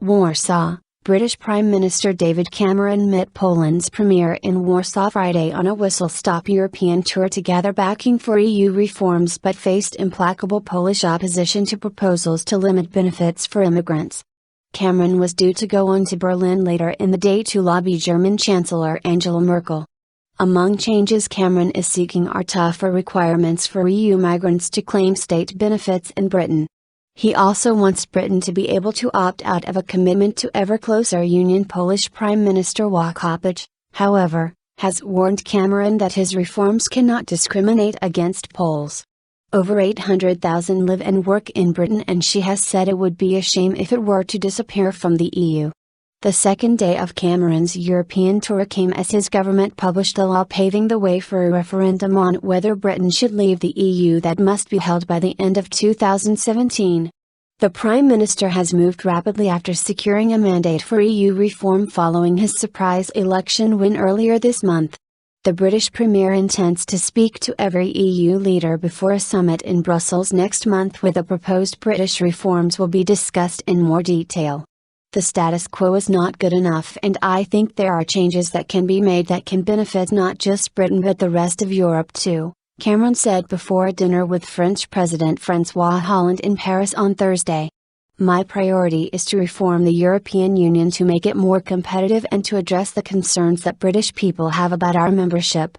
Warsaw, British Prime Minister David Cameron met Poland's Premier in Warsaw Friday on a whistle-stop European tour to gather backing for EU reforms but faced implacable Polish opposition to proposals to limit benefits for immigrants. Cameron was due to go on to Berlin later in the day to lobby German Chancellor Angela Merkel. Among changes Cameron is seeking are tougher requirements for EU migrants to claim state benefits in Britain. He also wants Britain to be able to opt out of a commitment to ever closer union. Polish Prime Minister Łukowicz, however, has warned Cameron that his reforms cannot discriminate against Poles. Over 800,000 live and work in Britain, and she has said it would be a shame if it were to disappear from the EU. The second day of Cameron's European tour came as his government published a law paving the way for a referendum on whether Britain should leave the EU that must be held by the end of 2017. The Prime Minister has moved rapidly after securing a mandate for EU reform following his surprise election win earlier this month. The British Premier intends to speak to every EU leader before a summit in Brussels next month, where the proposed British reforms will be discussed in more detail. The status quo is not good enough, and I think there are changes that can be made that can benefit not just Britain but the rest of Europe too, Cameron said before a dinner with French President François Hollande in Paris on Thursday. My priority is to reform the European Union to make it more competitive and to address the concerns that British people have about our membership,